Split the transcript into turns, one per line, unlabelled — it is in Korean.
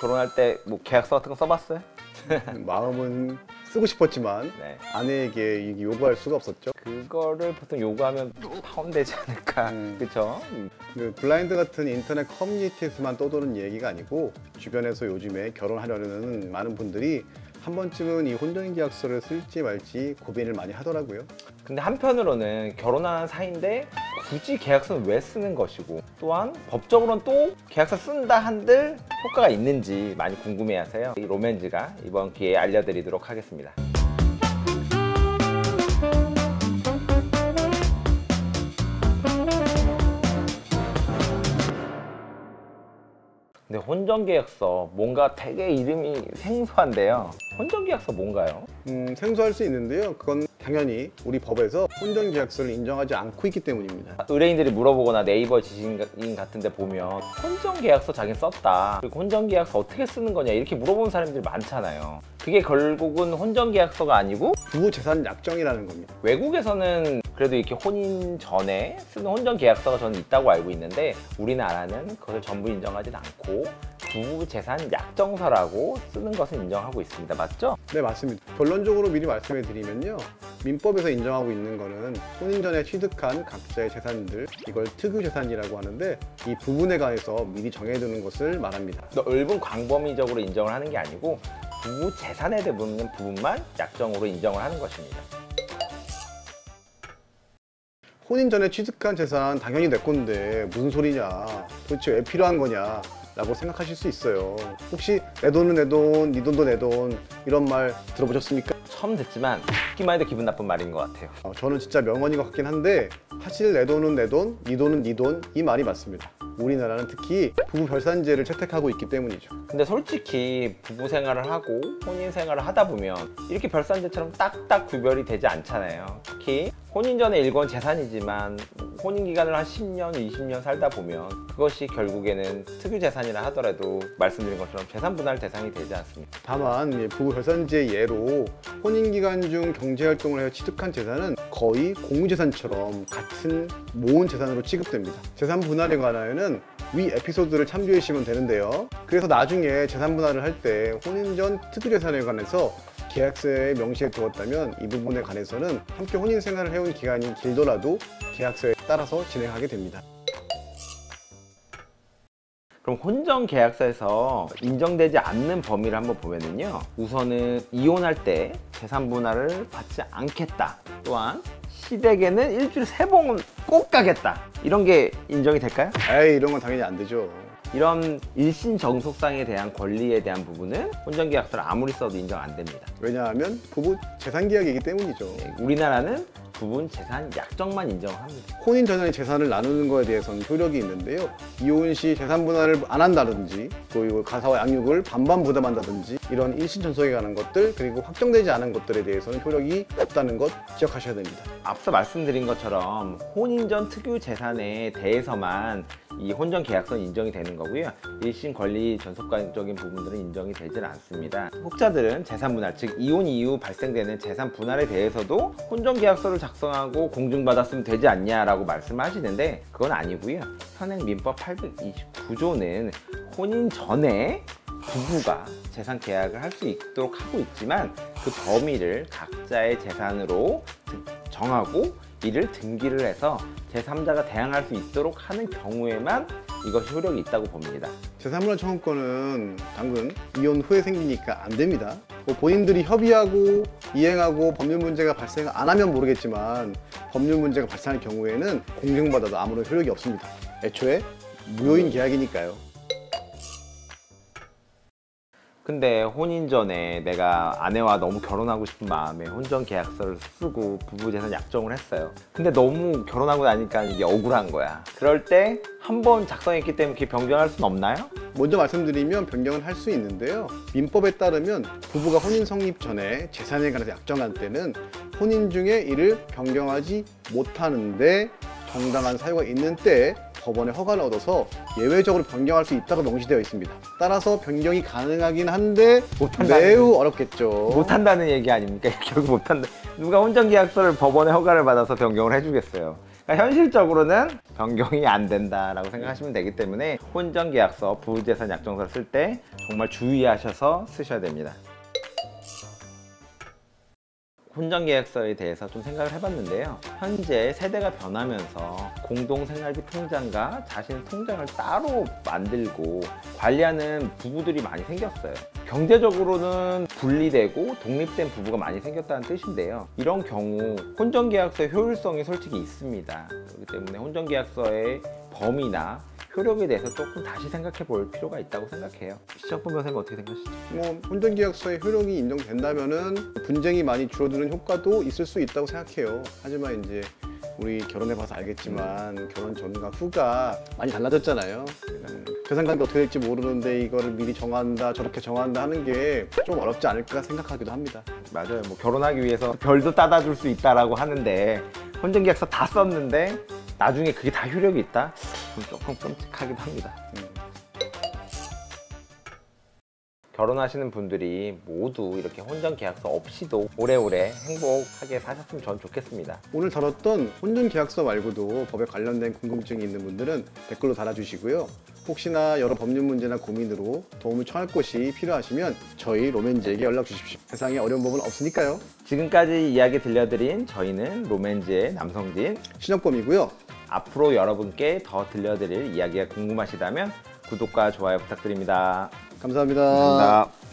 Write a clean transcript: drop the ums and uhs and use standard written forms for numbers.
결혼할 때 뭐 계약서 같은 거 써봤어요?
마음은 쓰고 싶었지만
네.
아내에게 이게 요구할 수가 없었죠.
그거를 보통 요구하면 파혼되지 않을까. 그쵸?
그 블라인드 같은 인터넷 커뮤니티에서만 떠도는 얘기가 아니고 주변에서 요즘에 결혼하려는 많은 분들이 한 번쯤은 이 혼전계약서를 쓸지 말지 고민을 많이 하더라고요.
근데 한편으로는 결혼하는 사이인데 굳이 계약서는 왜 쓰는 것이고, 또한 법적으로는 또 계약서 쓴다 한들 효과가 있는지 많이 궁금해하세요. 이 로맨즈가 이번 기회에 알려드리도록 하겠습니다. 근데 혼전계약서 뭔가 되게 이름이 생소한데요. 혼전계약서 뭔가요?
생소할 수 있는데요. 그건 당연히 우리 법에서 혼전계약서를 인정하지 않고 있기 때문입니다.
의뢰인들이 물어보거나 네이버 지식 같은 데 보면 혼전계약서 자기는 썼다, 그리고 혼전계약서 어떻게 쓰는 거냐 이렇게 물어보는 사람들이 많잖아요. 그게 결국은 혼전계약서가 아니고
부부 재산 약정이라는 겁니다.
외국에서는 그래도 이렇게 혼인 전에 쓰는 혼전계약서가 저는 있다고 알고 있는데, 우리나라는 그것을 전부 인정하지 않고 부부 재산 약정서라고 쓰는 것을 인정하고 있습니다. 맞죠?
네, 맞습니다. 결론적으로 미리 말씀해 드리면요, 민법에서 인정하고 있는 거는 혼인 전에 취득한 각자의 재산들, 이걸 특유재산이라고 하는데 이 부분에 관해서 미리 정해두는 것을 말합니다.
넓은 광범위적으로 인정을 하는 게 아니고 부부 재산에 대한 부분만 약정으로 인정을 하는 것입니다.
혼인 전에 취득한 재산 당연히 내 건데 무슨 소리냐, 도대체 왜 필요한 거냐 라고 생각하실 수 있어요. 혹시 내 돈은 내 돈, 네 돈도 내 돈, 이런 말 들어보셨습니까?
처음 듣지만 듣기만 해도 기분 나쁜 말인 것 같아요.
저는 진짜 명언인 것 같긴 한데, 사실 내 돈은 내 돈, 네 돈은 네 돈, 이 말이 맞습니다. 우리나라는 특히 부부 별산제를 채택하고 있기 때문이죠.
근데 솔직히 부부 생활을 하고 혼인 생활을 하다 보면 이렇게 별산제처럼 딱딱 구별이 되지 않잖아요. 특히 혼인 전에 일건 재산이지만 혼인 기간을 한 10년, 20년 살다 보면 그것이 결국에는 특유재산이라 하더라도 말씀드린 것처럼 재산 분할 대상이 되지 않습니다.
다만 부부 별산제 예로 혼인 기간 중 경제활동을 해서 취득한 재산은 거의 공유재산처럼 같은 모은 재산으로 취급됩니다. 재산 분할에 관하여는 위 에피소드를 참조해 주시면 되는데요. 그래서 나중에 재산 분할을 할 때 혼인 전 특유재산에 관해서 계약서에 명시해 두었다면 이 부분에 관해서는 함께 혼인 생활을 해온 기간이 길더라도 계약서에 따라서 진행하게 됩니다.
그럼 혼전계약서에서 인정되지 않는 범위를 한번 보면은요, 우선은 이혼할 때 재산 분할을 받지 않겠다, 또한 시댁에는 일주일에 3번은 꼭 가겠다, 이런 게 인정이 될까요?
에이, 이런 건 당연히 안 되죠.
이런 일신정속상에 대한 권리에 대한 부분은 혼전계약서를 아무리 써도 인정 안 됩니다.
왜냐하면 부부 재산계약이기 때문이죠.
우리나라는 부분 재산 약정만 인정을 합니다.
혼인 전에 재산을 나누는 것에 대해서는 효력이 있는데요, 이혼 시 재산 분할을 안 한다든지, 또 가사와 양육을 반반 부담한다든지, 이런 일신전속에 관한 것들, 그리고 확정되지 않은 것들에 대해서는 효력이 없다는 것 기억하셔야 됩니다.
앞서 말씀드린 것처럼 혼인 전 특유 재산에 대해서만 이 혼전 계약서는 인정이 되는 거고요, 일신 권리 전속적인 부분들은 인정이 되질 않습니다. 혹자들은 재산 분할, 즉 이혼 이후 발생되는 재산 분할에 대해서도 혼전 계약서를 작성하고 공증받았으면 되지 않냐라고 말씀하시는데 그건 아니고요. 현행 민법 829조는 혼인 전에 부부가 재산 계약을 할 수 있도록 하고 있지만 그 범위를 각자의 재산으로 정하고 이를 등기를 해서 제3자가 대항할 수 있도록 하는 경우에만 이것이 효력이 있다고 봅니다.
재산분할 청구권은 당근 이혼 후에 생기니까 안 됩니다. 본인들이 협의하고 이행하고 법률 문제가 발생 안 하면 모르겠지만 법률 문제가 발생할 경우에는 공증받아도 아무런 효력이 없습니다. 애초에 무효인 계약이니까요.
근데 혼인 전에 내가 아내와 너무 결혼하고 싶은 마음에 혼전 계약서를 쓰고 부부 재산 약정을 했어요. 근데 너무 결혼하고 나니까 이게 억울한 거야. 그럴 때 한 번 작성했기 때문에 그게 변경할 수는 없나요?
먼저 말씀드리면 변경은 할 수 있는데요, 민법에 따르면 부부가 혼인 성립 전에 재산에 관해서 약정할 때는 혼인 중에 이를 변경하지 못하는데 정당한 사유가 있는 때에 법원의 허가를 얻어서 예외적으로 변경할 수 있다고 명시되어 있습니다. 따라서 변경이 가능하긴 한데 매우 어렵겠죠.
못한다는 얘기 아닙니까? 결국 못한다. 누가 혼전계약서를 법원의 허가를 받아서 변경을 해주겠어요. 그러니까 현실적으로는 변경이 안 된다라고 생각하시면 되기 때문에 혼전계약서, 부재산 약정서를 쓸 때 정말 주의하셔서 쓰셔야 됩니다. 혼전계약서에 대해서 좀 생각을 해봤는데요. 현재 세대가 변하면서 공동생활비 통장과 자신의 통장을 따로 만들고 관리하는 부부들이 많이 생겼어요. 경제적으로는 분리되고 독립된 부부가 많이 생겼다는 뜻인데요. 이런 경우 혼전계약서의 효율성이 솔직히 있습니다. 그렇기 때문에 혼전계약서의 범위나 효력에 대해서 조금 다시 생각해 볼 필요가 있다고 생각해요. 시청분 변호사님 어떻게 생각하시죠?
뭐 혼전계약서의 효력이 인정된다면은 분쟁이 많이 줄어드는 효과도 있을 수 있다고 생각해요. 하지만 이제 우리 결혼해봐서 알겠지만 결혼 전과 후가 많이 달라졌잖아요. 재산관계 어떻게 될지 모르는데 이거를 미리 정한다 저렇게 정한다 하는 게 좀 어렵지 않을까 생각하기도 합니다.
맞아요. 뭐 결혼하기 위해서 별도 따다 줄 수 있다라고 하는데 혼전계약서 다 썼는데 나중에 그게 다 효력이 있다? 그럼 조금 끔찍하기도 합니다. 결혼하시는 분들이 모두 이렇게 혼전계약서 없이도 오래오래 행복하게 사셨으면 전 좋겠습니다.
오늘 다뤘던 혼전계약서 말고도 법에 관련된 궁금증이 있는 분들은 댓글로 달아주시고요. 혹시나 여러 법률 문제나 고민으로 도움을 청할 곳이 필요하시면 저희 로맨즈에게 연락 주십시오. 세상에 어려운 법은 없으니까요.
지금까지 이야기 들려드린 저희는 로맨즈의 남성진,
신혁범이고요.
앞으로 여러분께 더 들려드릴 이야기가 궁금하시다면 구독과 좋아요 부탁드립니다.
감사합니다.
감사합니다.